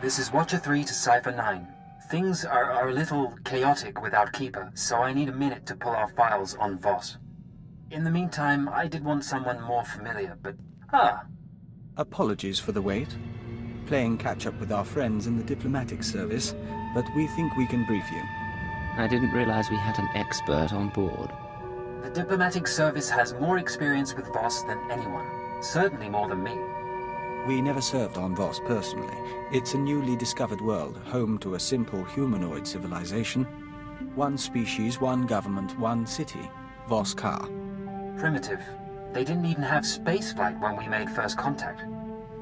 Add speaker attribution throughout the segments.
Speaker 1: This is Watcher 3 to Cipher 9. Things are a little chaotic without Keeper, so I need a minute to pull our files on Voss. In the meantime, I did want someone more familiar, but...
Speaker 2: Apologies for the wait. Playing catch-up with our friends in the diplomatic service, but we think we can brief you.
Speaker 3: I didn't realize we had an expert on board.
Speaker 1: The diplomatic service has more experience with Voss than anyone. Certainly more than me.
Speaker 2: We never served on Voss personally. It's a newly discovered world, home to a simple humanoid civilization. One species, one government, one city. Voss Ka.
Speaker 1: Primitive. They didn't even have spaceflight when we made first contact.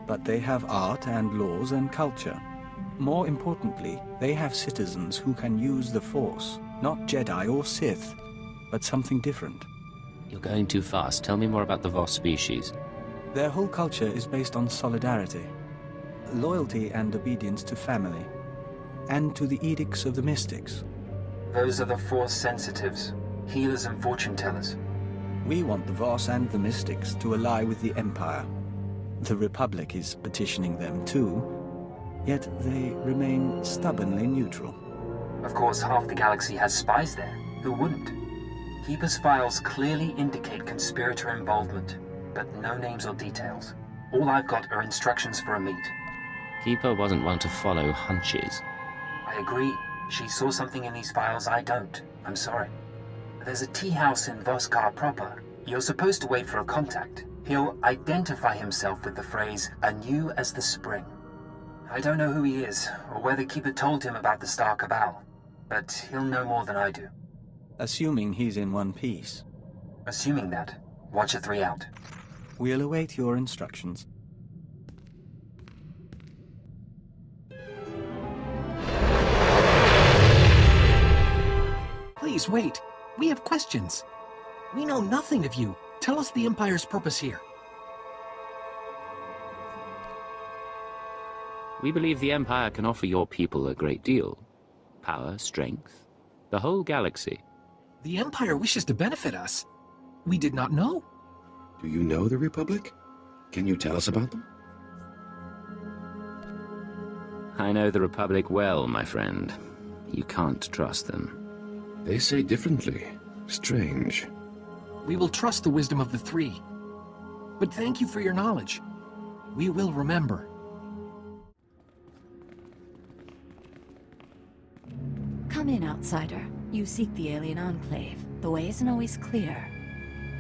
Speaker 2: But they have art and laws and culture. More importantly, they have citizens who can use the Force. Not Jedi or Sith, but something different.
Speaker 3: You're going too fast. Tell me more about the Voss species.
Speaker 2: Their whole culture is based on solidarity, loyalty and obedience to family, and to the edicts of the mystics.
Speaker 1: Those are the Force sensitives, healers and fortune tellers.
Speaker 2: We want the Voss and the mystics to ally with the Empire. The Republic is petitioning them too, yet they remain stubbornly neutral.
Speaker 1: Of course, half the galaxy has spies there. Who wouldn't? Keeper's files clearly indicate conspirator involvement, but no names or details. All I've got are instructions for a meet.
Speaker 3: Keeper wasn't one to follow hunches.
Speaker 1: I agree. She saw something in these files I don't. I'm sorry. There's a tea house in Voss Ka proper. You're supposed to wait for a contact. He'll identify himself with the phrase, anew as the spring. I don't know who he is, or whether Keeper told him about the Star Cabal, but he'll know more than I do.
Speaker 2: Assuming he's in one piece.
Speaker 1: Assuming that, Watcher 3 out.
Speaker 2: We'll await your instructions.
Speaker 4: Please wait. We have questions. We know nothing of you. Tell us the Empire's purpose here.
Speaker 3: We believe the Empire can offer your people a great deal. Power, strength, the whole galaxy.
Speaker 4: The Empire wishes to benefit us. We did not know.
Speaker 5: Do you know the Republic? Can you tell us about them?
Speaker 3: I know the Republic well, my friend. You can't trust them.
Speaker 5: They say differently. Strange.
Speaker 4: We will trust the wisdom of the three. But thank you for your knowledge. We will remember.
Speaker 6: Come in, outsider. You seek the alien enclave. The way isn't always clear.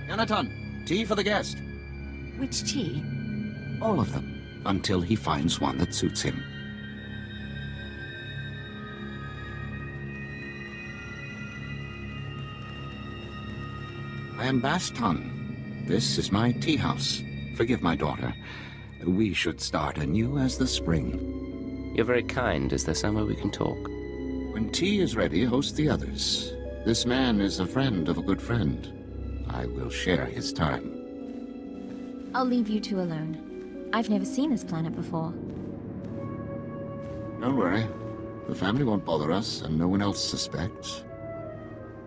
Speaker 7: Yonatan, tea for the guest.
Speaker 6: Which tea?
Speaker 7: All of them, until he finds one that suits him. I am Baston. This is my tea house. Forgive my daughter. We should start anew as the spring.
Speaker 3: You're very kind. Is there somewhere we can talk?
Speaker 7: When tea is ready, host the others. This man is a friend of a good friend. I will share his time.
Speaker 8: I'll leave you two alone. I've never seen this planet before.
Speaker 7: Don't worry. The family won't bother us, and no one else suspects.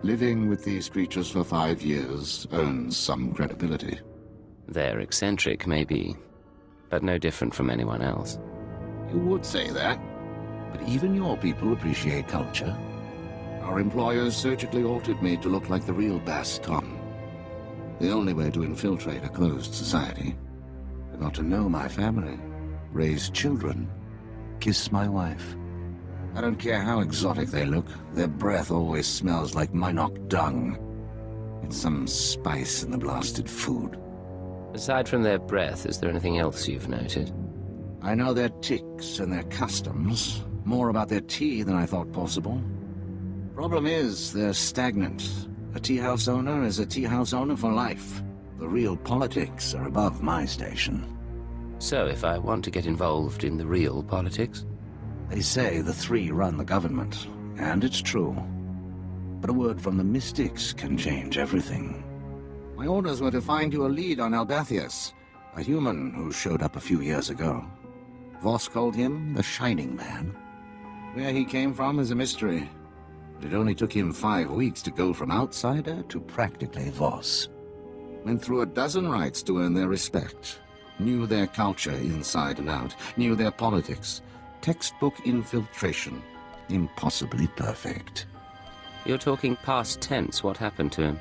Speaker 7: Living with these creatures for 5 years earns some credibility.
Speaker 3: They're eccentric, maybe, but no different from anyone else.
Speaker 7: You would say that, but even your people appreciate culture. Our employers surgically altered me to look like the real Baston. The only way to infiltrate a closed society. I got to know my family, raise children, kiss my wife. I don't care how exotic they look, their breath always smells like Minok dung. It's some spice in the blasted food.
Speaker 3: Aside from their breath, is there anything else you've noted?
Speaker 7: I know their tics and their customs, more about their tea than I thought possible. Problem is, they're stagnant. A tea house owner is a tea house owner for life. The real politics are above my station.
Speaker 3: So, if I want to get involved in the real politics?
Speaker 7: They say the three run the government, and it's true. But a word from the mystics can change everything. My orders were to find you a lead on Albathius, a human who showed up a few years ago. Voss called him the Shining Man. Where he came from is a mystery, but it only took him 5 weeks to go from outsider to practically Voss. Went through a dozen rites to earn their respect, knew their culture inside and out, knew their politics, textbook infiltration. Impossibly perfect.
Speaker 3: You're talking past tense. What happened to him?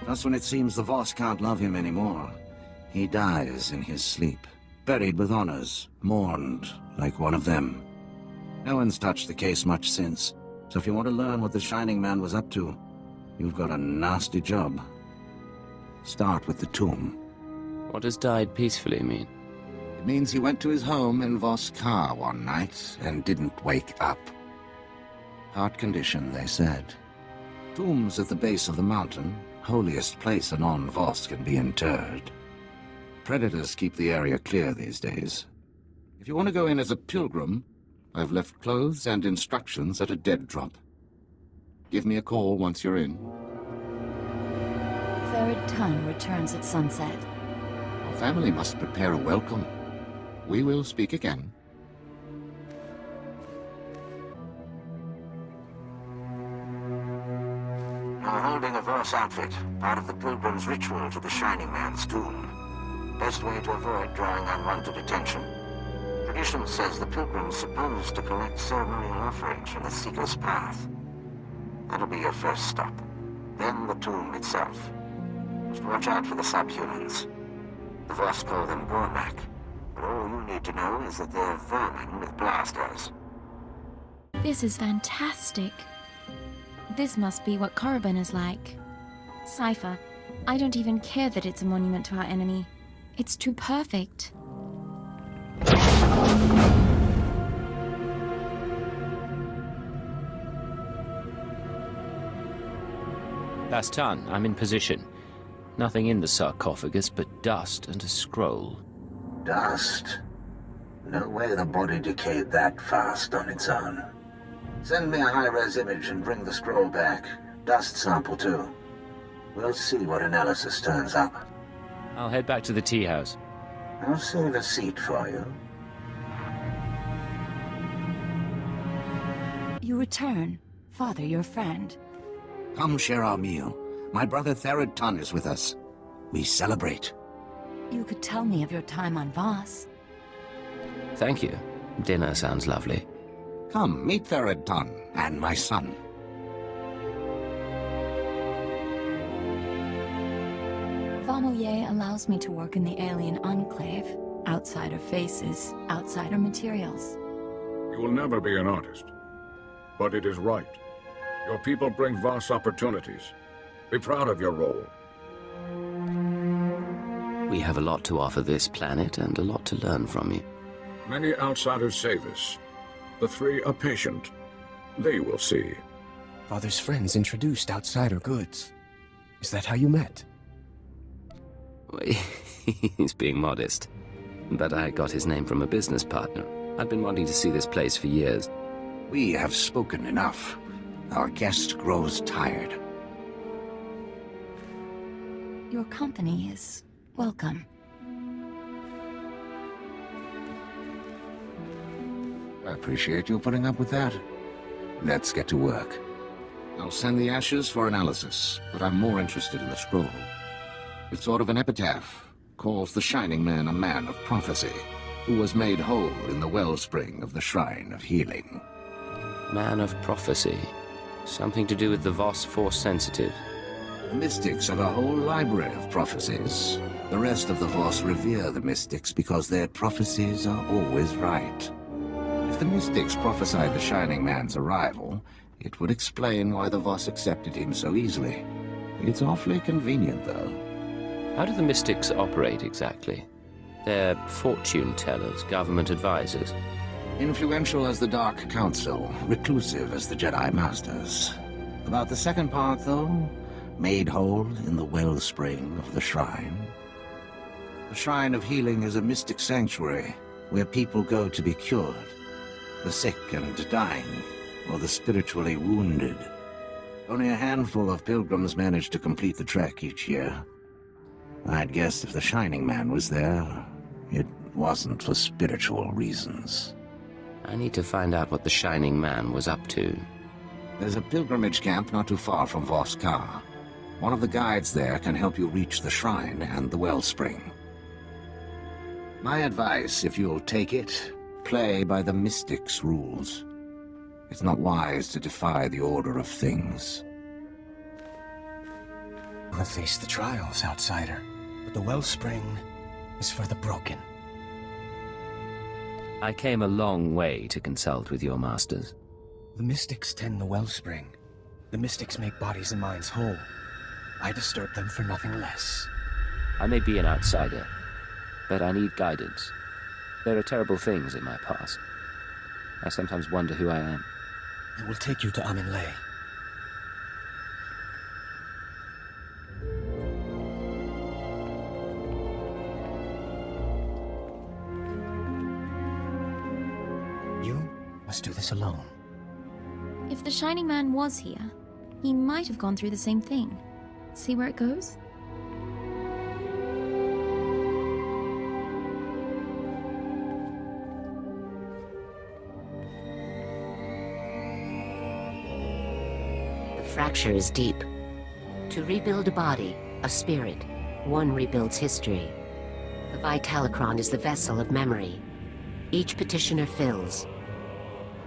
Speaker 7: Just when it seems the Voss can't love him anymore, he dies in his sleep. Buried with honors, mourned like one of them. No one's touched the case much since, so if you want to learn what the Shining Man was up to, you've got a nasty job. Start with the tomb.
Speaker 3: What does died peacefully mean?
Speaker 7: It means he went to his home in Voss Car one night and didn't wake up. Heart condition, they said. Tombs at the base of the mountain, holiest place a non-Voss can be interred. Predators keep the area clear these days. If you want to go in as a pilgrim, I've left clothes and instructions at a dead drop. Give me a call once you're in.
Speaker 6: Third ton returns at sunset.
Speaker 7: Our family must prepare a welcome. We will speak again. We're holding a Voss outfit, part of the pilgrim's ritual to the Shining Man's tomb. Best way to avoid drawing unwanted attention. Tradition says the pilgrim's supposed to collect ceremonial offerings from the Seeker's path. That'll be your first stop. Then the tomb itself. Just watch out for the subhumans. The Voss call them Gormak. But all you need to know is that they're vermin with blasters.
Speaker 8: This is fantastic. This must be what Korriban is like. Cypher, I don't even care that it's a monument to our enemy. It's too perfect.
Speaker 3: Bastan, I'm in position. Nothing in the sarcophagus but dust and a scroll.
Speaker 7: Dust? No way the body decayed that fast on its own. Send me a high-res image and bring the scroll back. Dust sample, too. We'll see what analysis turns up.
Speaker 3: I'll head back to the tea house.
Speaker 7: I'll save a seat for you.
Speaker 6: You return. Father, your friend.
Speaker 7: Come share our meal. My brother Therod Tun is with us. We celebrate.
Speaker 6: You could tell me of your time on Voss.
Speaker 3: Thank you. Dinner sounds lovely.
Speaker 7: Come, meet Therod Tun and my son.
Speaker 6: Vamoye allows me to work in the alien enclave. Outsider faces, outsider materials.
Speaker 9: You will never be an artist. But it is right. Your people bring Voss opportunities. Be proud of your role.
Speaker 3: We have a lot to offer this planet and a lot to learn from you.
Speaker 9: Many outsiders say this. The three are patient. They will see.
Speaker 4: Father's friends introduced outsider goods. Is that how you met?
Speaker 3: He's being modest. But I got his name from a business partner. I've been wanting to see this place for years.
Speaker 7: We have spoken enough. Our guest grows tired.
Speaker 6: Your company is welcome.
Speaker 7: I appreciate you putting up with that. Let's get to work. I'll send the ashes for analysis, but I'm more interested in the scroll. It's sort of an epitaph. Calls the Shining Man a man of prophecy, who was made whole in the wellspring of the Shrine of Healing.
Speaker 3: Man of prophecy. Something to do with the Voss Force Sensitive.
Speaker 7: The mystics have a whole library of prophecies. The rest of the Voss revere the mystics because their prophecies are always right. If the mystics prophesied the Shining Man's arrival, it would explain why the Voss accepted him so easily. It's awfully convenient, though.
Speaker 3: How do the mystics operate exactly? They're fortune tellers, government advisors.
Speaker 7: Influential as the Dark Council, reclusive as the Jedi Masters. About the second part, though, made whole in the wellspring of the Shrine. The Shrine of Healing is a mystic sanctuary where people go to be cured. The sick and dying, or the spiritually wounded. Only a handful of pilgrims manage to complete the trek each year. I'd guess if the Shining Man was there, it wasn't for spiritual reasons.
Speaker 3: I need to find out what the Shining Man was up to.
Speaker 7: There's a pilgrimage camp not too far from Voss Car. One of the guides there can help you reach the shrine and the wellspring. My advice, if you'll take it, play by the Mystic's rules. It's not wise to defy the order of things.
Speaker 10: We'll face the trials, outsider, but the wellspring is for the broken.
Speaker 3: I came a long way to consult with your masters.
Speaker 10: The Mystics tend the wellspring. The Mystics make bodies and minds whole. I disturb them for nothing less.
Speaker 3: I may be an outsider, but I need guidance. There are terrible things in my past. I sometimes wonder who I am.
Speaker 10: I will take you to Amin-Le. You must do this alone.
Speaker 8: If the Shining Man was here, he might have gone through the same thing. See where it goes?
Speaker 11: The fracture is deep. To rebuild a body, a spirit, one rebuilds history. The Vitalicron is the vessel of memory. Each petitioner fills.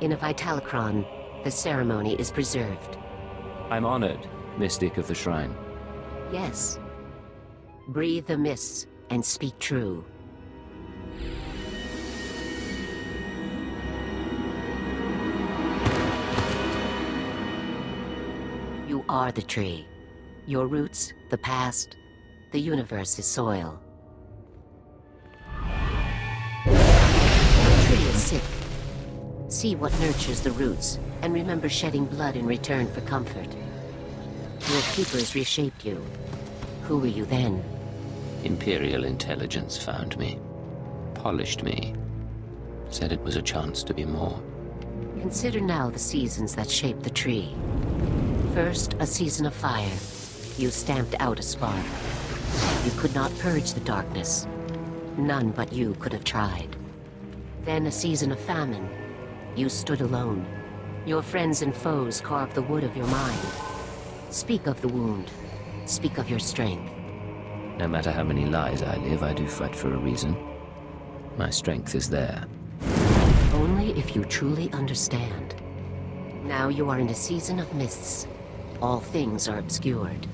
Speaker 11: In a Vitalicron, the ceremony is preserved.
Speaker 3: I'm honored, Mystic of the Shrine.
Speaker 11: Yes. Breathe the mists and speak true. You are the tree. Your roots, the past, the universe is soil. The tree is sick. See what nurtures the roots, and remember shedding blood in return for comfort. Your keepers reshaped you. Who were you then?
Speaker 3: Imperial intelligence found me, polished me, said it was a chance to be more.
Speaker 11: Consider now the seasons that shaped the tree. First, a season of fire. You stamped out a spark. You could not purge the darkness. None but you could have tried. Then a season of famine. You stood alone. Your friends and foes carved the wood of your mind. Speak of the wound. Speak of your strength.
Speaker 3: No matter how many lies I live, I do fight for a reason. My strength is there.
Speaker 11: Only if you truly understand. Now you are in a season of mists. All things are obscured.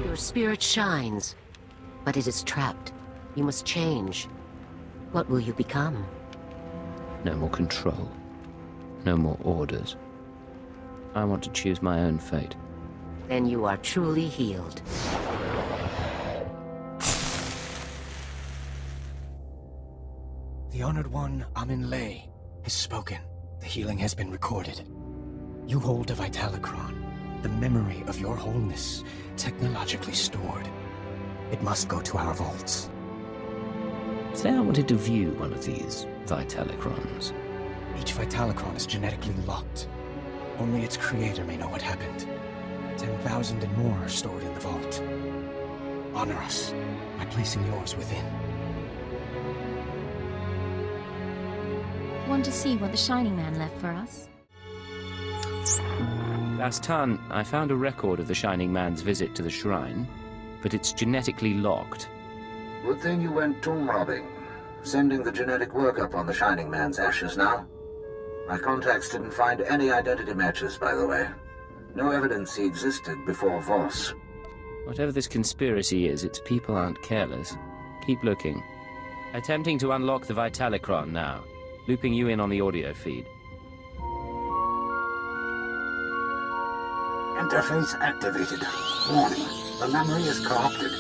Speaker 11: Your spirit shines, but it is trapped. You must change. What will you become?
Speaker 3: No more control. No more orders. I want to choose my own fate.
Speaker 11: Then you are truly healed.
Speaker 10: The Honored One, Amin-Le, has spoken. The healing has been recorded. You hold a Vitalicron, the memory of your wholeness, technologically stored. It must go to our vaults.
Speaker 3: Say I wanted to view one of these Vitalicrons.
Speaker 10: Each Vitalicron is genetically locked. Only its creator may know what happened. 10,000 and more are stored in the vault. Honor us by placing yours within.
Speaker 8: Want to see what the Shining Man left for us?
Speaker 3: Last time, I found a record of the Shining Man's visit to the shrine, but it's genetically locked.
Speaker 7: Good thing you went tomb robbing. Sending the genetic workup on the Shining Man's ashes now. My contacts didn't find any identity matches, by the way. No evidence he existed before Voss.
Speaker 3: Whatever this conspiracy is, its people aren't careless. Keep looking. Attempting to unlock the Vitalicron now. Looping you in on the audio feed.
Speaker 12: Interface activated. Warning, the memory is corrupted.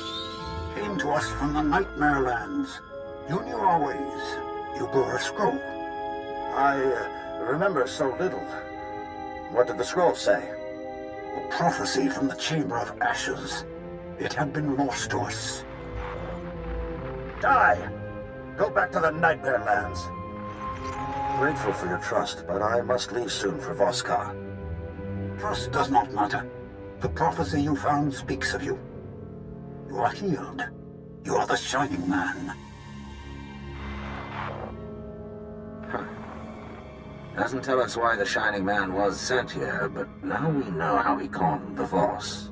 Speaker 12: Came to us from the Nightmare Lands. You knew our ways. You bore a scroll. I remember so little. What did the scroll say? A prophecy from the Chamber of Ashes. It had been lost to us. Die! Go back to the Nightmare Lands. Grateful for your trust, but I must leave soon for Voskar. Trust does not matter. The prophecy you found speaks of you. You are healed. You are the Shining Man.
Speaker 7: Huh. Doesn't tell us why the Shining Man was sent here, but now we know how he conned the Voss.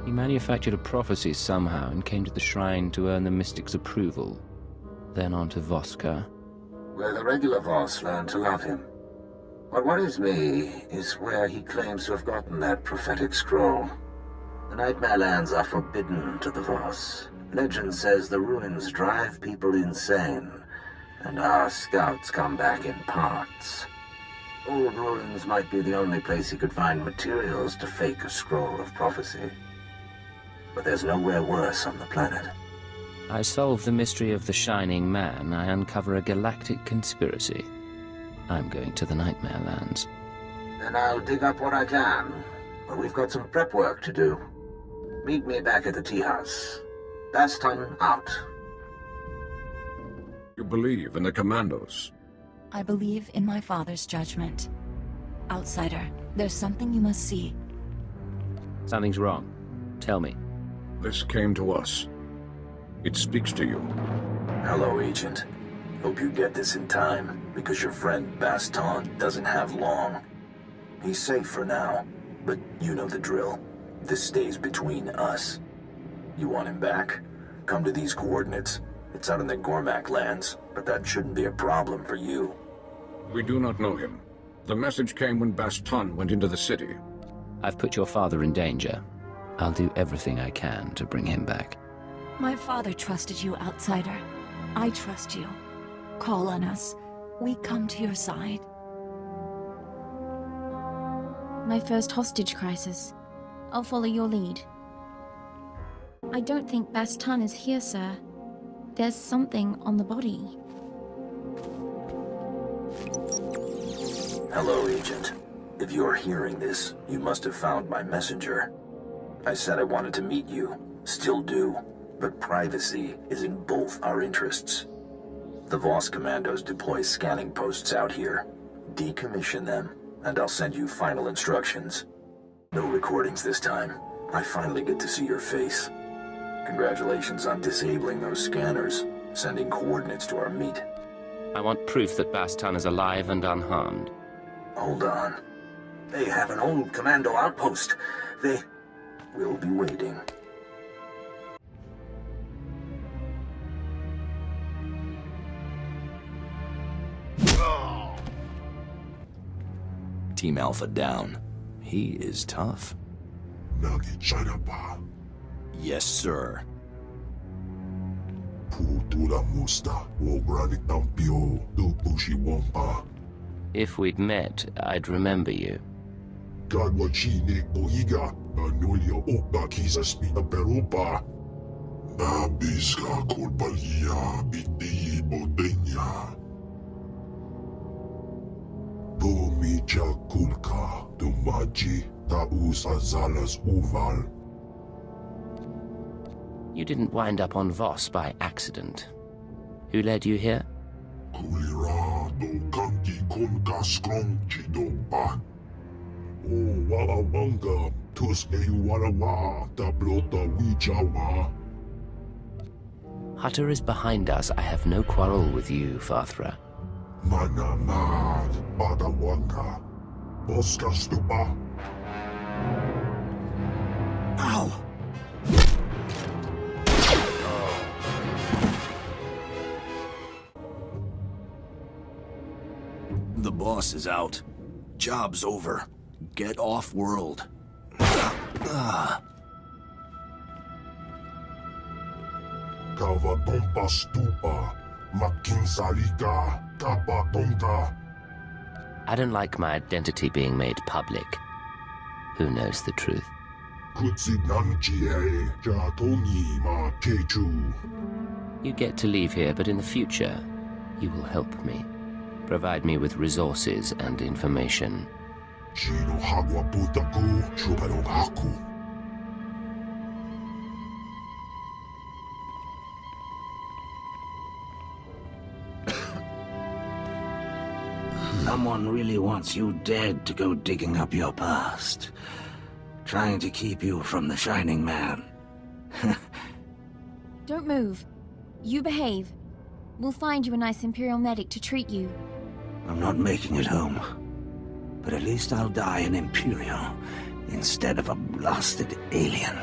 Speaker 3: He manufactured a prophecy somehow and came to the shrine to earn the mystic's approval. Then on to Voska.
Speaker 7: Where the regular Voss learned to love him. What worries me is where he claims to have gotten that prophetic scroll. The Nightmare Lands are forbidden to the Voss. Legend says the ruins drive people insane, and our scouts come back in parts. Old ruins might be the only place he could find materials to fake a scroll of prophecy. But there's nowhere worse on the planet.
Speaker 3: I solve the mystery of the Shining Man, I uncover a galactic conspiracy. I'm going to the Nightmare Lands.
Speaker 7: Then I'll dig up what I can, but we've got some prep work to do. Meet me back at the tea house. Baston out.
Speaker 9: You believe in the Commandos?
Speaker 6: I believe in my father's judgment. Outsider, there's something you must see.
Speaker 3: Something's wrong. Tell me.
Speaker 9: This came to us. It speaks to you.
Speaker 13: Hello, Agent. Hope you get this in time, because your friend Baston doesn't have long. He's safe for now, but you know the drill. This stays between us. You want him back? Come to these coordinates. It's out in the Gormak lands, but that shouldn't be a problem for you.
Speaker 9: We do not know him. The message came when Baston went into the city.
Speaker 3: I've put your father in danger. I'll do everything I can to bring him back.
Speaker 6: My father trusted you, Outsider. I trust you. Call on us. We come to your side.
Speaker 8: My first hostage crisis. I'll follow your lead. I don't think Baston is here, sir. There's something on the body.
Speaker 13: Hello, Agent. If you're hearing this, you must have found my messenger. I said I wanted to meet you. Still do. But privacy is in both our interests. The Voss commandos deploy scanning posts out here. Decommission them, and I'll send you final instructions. No recordings this time. I finally get to see your face. Congratulations on disabling those scanners, sending coordinates to our meet.
Speaker 3: I want proof that Baston is alive and unharmed.
Speaker 13: Hold on.
Speaker 7: They have an old commando outpost.
Speaker 13: We'll be waiting.
Speaker 14: Team Alpha down. He is tough. Yes, sir.
Speaker 3: If we'd met, I'd remember you. You didn't wind up on Voss by accident. Who led you here? Hutter is behind us. I have no quarrel with you, Fathra.
Speaker 14: Ow! The boss is out. Job's over. Get off world.
Speaker 3: I don't like my identity being made public. Who knows the truth? You get to leave here, but in the future, you will help me. Provide me with resources and information.
Speaker 7: Someone really wants you dead to go digging up your past. Trying to keep you from the Shining Man.
Speaker 8: Don't move. You behave. We'll find you a nice Imperial medic to treat you.
Speaker 7: I'm not making it home. But at least I'll die an Imperial instead of a blasted alien.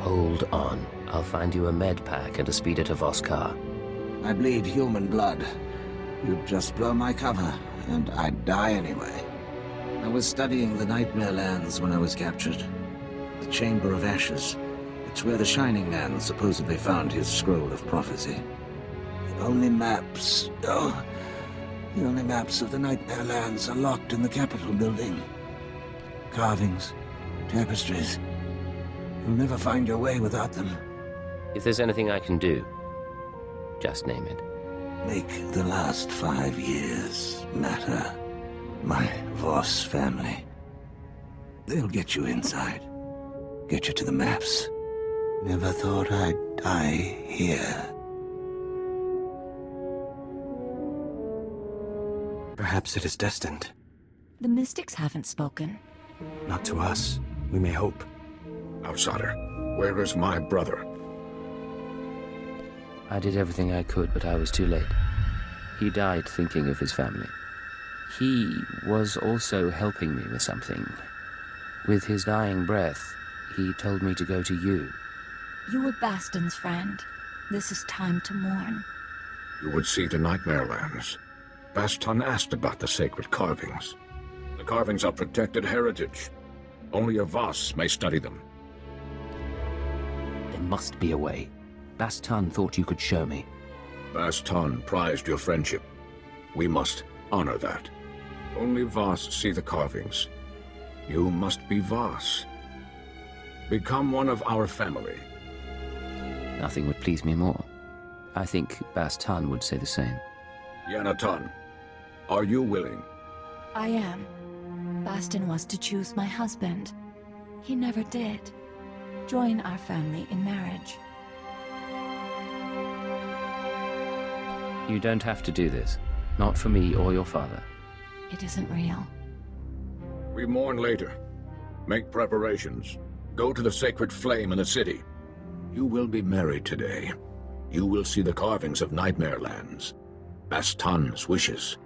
Speaker 3: Hold on. I'll find you a med pack and a speeder to Voss.
Speaker 7: I bleed human blood. You'd just blow my cover, and I'd die anyway. I was studying the Nightmare Lands when I was captured. The Chamber of Ashes. It's where the Shining Man supposedly found his scroll of prophecy. The only maps of the Nightmare Lands are locked in the Capitol building. Carvings, tapestries. You'll never find your way without them.
Speaker 3: If there's anything I can do, just name it.
Speaker 7: Make the last 5 years matter. My Voss family. They'll get you inside. Get you to the maps. Never thought I'd die here.
Speaker 10: Perhaps it is destined.
Speaker 6: The mystics haven't spoken.
Speaker 10: Not to us. We may hope.
Speaker 9: Outsider, where is my brother?
Speaker 3: I did everything I could, but I was too late. He died thinking of his family. He was also helping me with something. With his dying breath, he told me to go to you.
Speaker 6: You were Baston's friend. This is time to mourn.
Speaker 9: You would see the Nightmare Lands. Baston asked about the sacred carvings. The carvings are protected heritage. Only a Voss may study them.
Speaker 3: There must be a way. Baston thought you could show me.
Speaker 9: Baston prized your friendship. We must honor that. Only Voss see the carvings. You must be Voss. Become one of our family.
Speaker 3: Nothing would please me more. I think Baston would say the same.
Speaker 9: Yehvon, are you willing?
Speaker 6: I am. Baston was to choose my husband. He never did. Join our family in marriage.
Speaker 3: You don't have to do this. Not for me or your father.
Speaker 6: It isn't real.
Speaker 9: We mourn later. Make preparations. Go to the sacred flame in the city. You will be married today. You will see the carvings of Nightmare Lands. Baston's wishes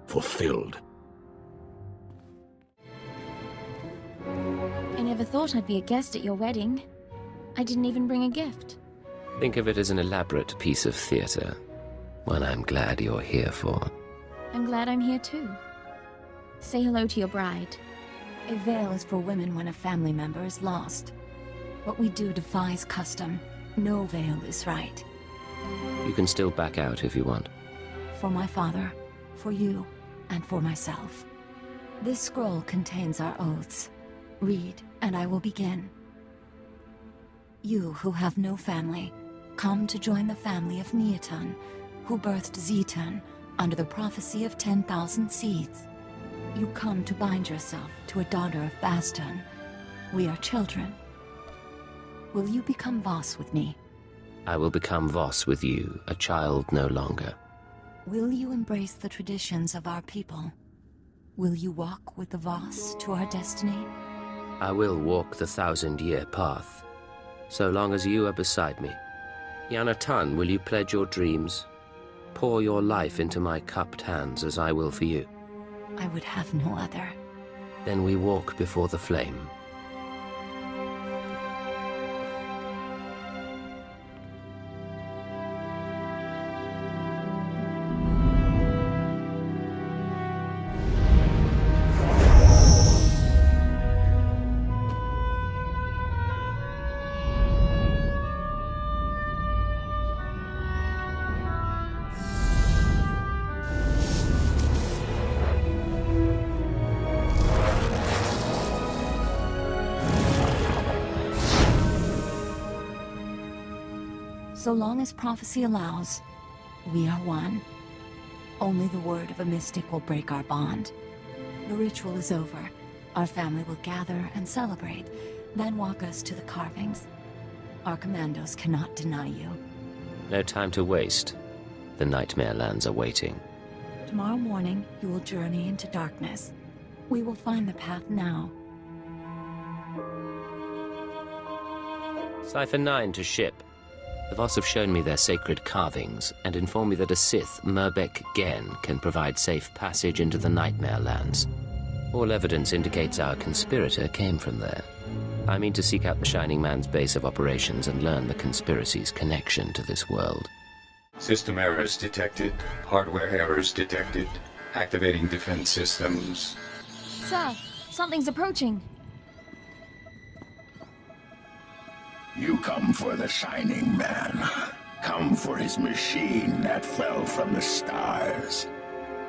Speaker 9: fulfilled.
Speaker 8: I never thought I'd be a guest at your wedding. I didn't even bring a gift.
Speaker 3: Think of it as an elaborate piece of theater. One I'm glad you're here for.
Speaker 8: I'm glad I'm here too. Say hello to your bride.
Speaker 6: A veil is for women when a family member is lost. What we do defies custom. No veil is right.
Speaker 3: You can still back out if you want.
Speaker 6: For my father, for you, and for myself. This scroll contains our oaths. Read, and I will begin. You who have no family, come to join the family of Neotun, who birthed Zetun under the prophecy of 10,000 seeds. You come to bind yourself to a daughter of Baston. We are children. Will you become Voss with me?
Speaker 3: I will become Voss with you, a child no longer.
Speaker 6: Will you embrace the traditions of our people? Will you walk with the Voss to our destiny?
Speaker 3: I will walk the 1,000-year path, so long as you are beside me. Yehvon, will you pledge your dreams? Pour your life into my cupped hands as I will for you.
Speaker 6: I would have no other.
Speaker 3: Then we walk before the flame.
Speaker 6: So long as prophecy allows, we are one. Only the word of a mystic will break our bond. The ritual is over. Our family will gather and celebrate, then walk us to the carvings. Our commandos cannot deny you.
Speaker 3: No time to waste. The Nightmare Lands are waiting.
Speaker 6: Tomorrow morning, you will journey into darkness. We will find the path now.
Speaker 3: Cipher 9 to ship. The Voss have shown me their sacred carvings and informed me that a Sith, Merbek Gen, can provide safe passage into the Nightmare Lands. All evidence indicates our conspirator came from there. I mean to seek out the Shining Man's base of operations and learn the conspiracy's connection to this world.
Speaker 15: System errors detected. Hardware errors detected. Activating defense systems.
Speaker 8: Sir, something's approaching.
Speaker 16: You come for the Shining Man. Come for his machine that fell from the stars.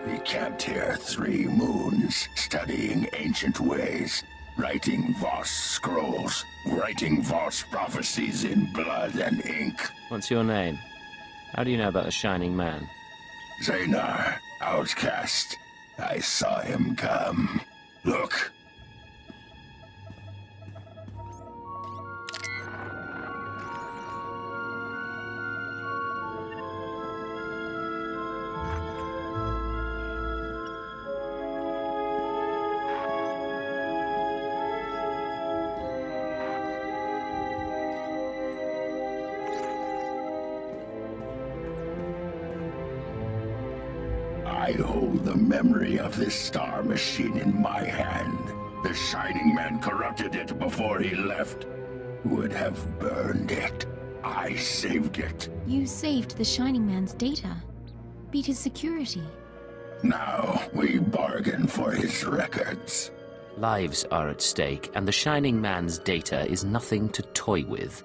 Speaker 16: He camped here 3 moons, studying ancient ways, writing Voss scrolls, writing Voss prophecies in blood and ink.
Speaker 3: What's your name? How do you know about the Shining Man?
Speaker 16: Zanar, outcast. I saw him come. Look. I hold the memory of this star machine in my hand. The Shining Man corrupted it before he left. Would have burned it. I saved it.
Speaker 8: You saved the Shining Man's data. Beat his security.
Speaker 16: Now we bargain for his records.
Speaker 3: Lives are at stake, and the Shining Man's data is nothing to toy with.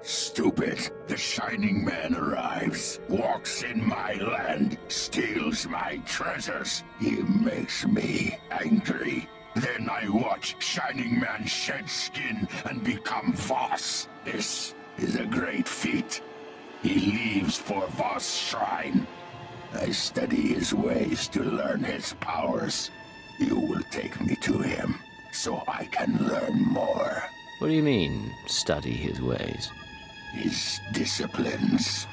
Speaker 16: Stupid. The Shining Man arrives, walks in my land, steals my treasures. He makes me angry. Then I watch Shining Man shed skin and become Voss. This is a great feat. He leaves for Voss Shrine. I study his ways to learn his powers. You will take me to him, so I can learn more.
Speaker 3: What do you mean, study his ways?
Speaker 16: His disciplines.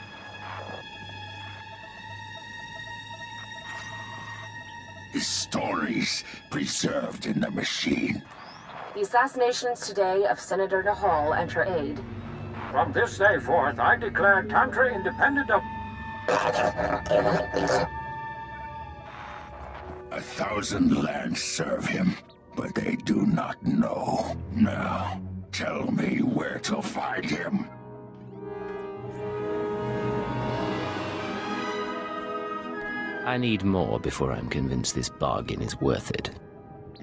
Speaker 16: His stories preserved in the machine.
Speaker 17: The assassinations today of Senator Nahal and her aide.
Speaker 12: From this day forth, I declare Tantra independent of...
Speaker 16: 1,000 lands serve him, but they do not know. Now, tell me where to find him.
Speaker 3: I need more before I'm convinced this bargain is worth it.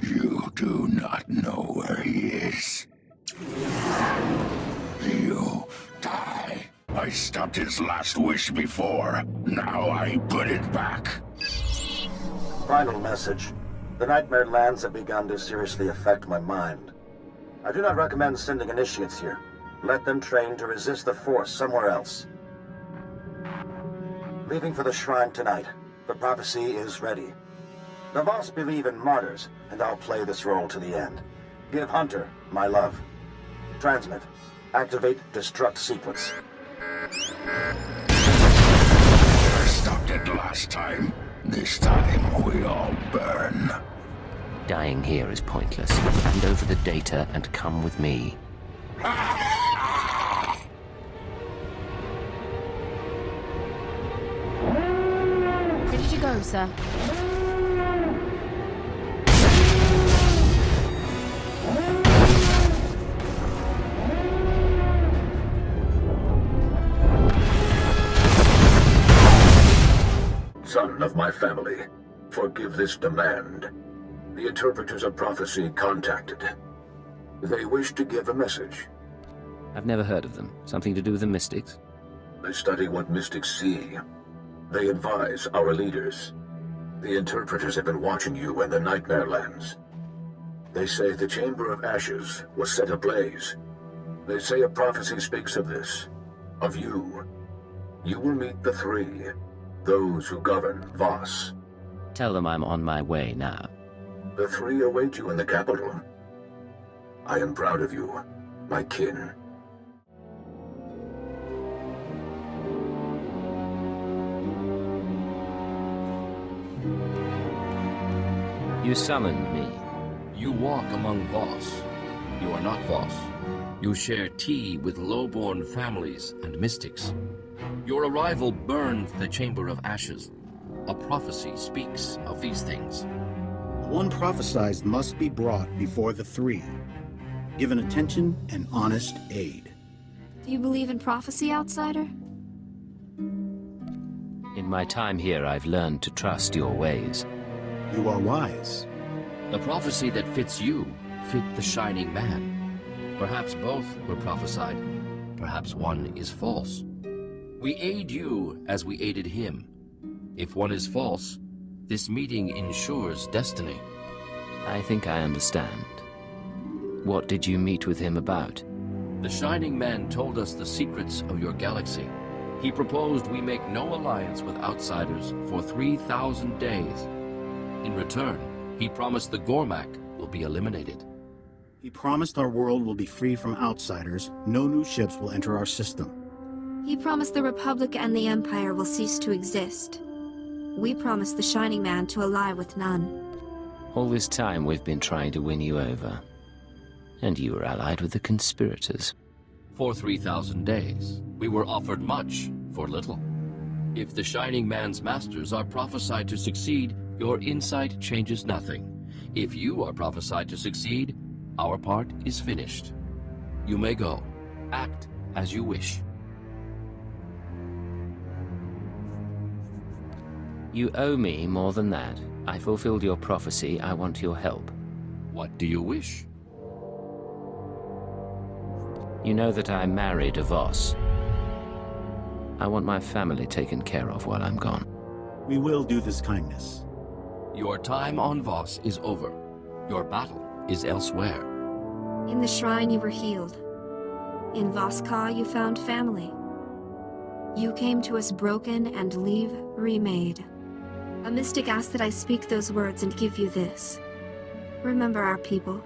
Speaker 16: You do not know where he is. You die. I stopped his last wish before. Now I put it back.
Speaker 18: Final message. The Nightmare Lands have begun to seriously affect my mind. I do not recommend sending initiates here. Let them train to resist the Force somewhere else. Leaving for the shrine tonight. The prophecy is ready. The Voss believe in martyrs, and I'll play this role to the end. Give Hunter my love. Transmit. Activate destruct sequence.
Speaker 16: I stopped it last time. This time we all burn.
Speaker 3: Dying here is pointless. Hand over the data and come with me.
Speaker 8: Ready to go, sir.
Speaker 9: Son of my family, forgive this demand. The interpreters of prophecy contacted. They wish to give a message.
Speaker 3: I've never heard of them. Something to do with the mystics?
Speaker 9: They study what mystics see. They advise our leaders. The interpreters have been watching you and the Nightmare Lands. They say the Chamber of Ashes was set ablaze. They say a prophecy speaks of this, of you. You will meet the 3, those who govern Voss.
Speaker 3: Tell them I'm on my way now.
Speaker 9: The 3 await you in the capital. I am proud of you, my kin.
Speaker 3: You summoned me.
Speaker 19: You walk among Voss. You are not Voss. You share tea with low-born families and mystics. Your arrival burned the Chamber of Ashes. A prophecy speaks of these things.
Speaker 20: One prophesied must be brought before the 3. given attention and honest aid.
Speaker 21: Do you believe in prophecy, outsider?
Speaker 3: In my time here, I've learned to trust your ways.
Speaker 20: You are wise.
Speaker 19: The prophecy that fits you fit the Shining Man. Perhaps both were prophesied. Perhaps one is false. We aid you as we aided him. If one is false, this meeting ensures destiny.
Speaker 3: I think I understand. What did you meet with him about?
Speaker 19: The Shining Man told us the secrets of your galaxy. He proposed we make no alliance with outsiders for 3,000 days. In return, he promised the Gormak will be eliminated.
Speaker 20: He promised our world will be free from outsiders. No new ships will enter our system.
Speaker 21: He promised the Republic and the Empire will cease to exist. We promised the Shining Man to ally with none.
Speaker 3: All this time we've been trying to win you over. And you were allied with the conspirators.
Speaker 19: For 3,000 days, we were offered much for little. If the Shining Man's masters are prophesied to succeed, your insight changes nothing. If you are prophesied to succeed, our part is finished. You may go. Act as you wish.
Speaker 3: You owe me more than that. I fulfilled your prophecy. I want your help.
Speaker 19: What do you wish?
Speaker 3: You know that I married a Voss. I want my family taken care of while I'm gone.
Speaker 20: We will do this kindness.
Speaker 19: Your time on Voss is over. Your battle is elsewhere.
Speaker 21: In the shrine you were healed. In Voss-Ka you found family. You came to us broken and leave remade. A mystic asked that I speak those words and give you this. Remember our people.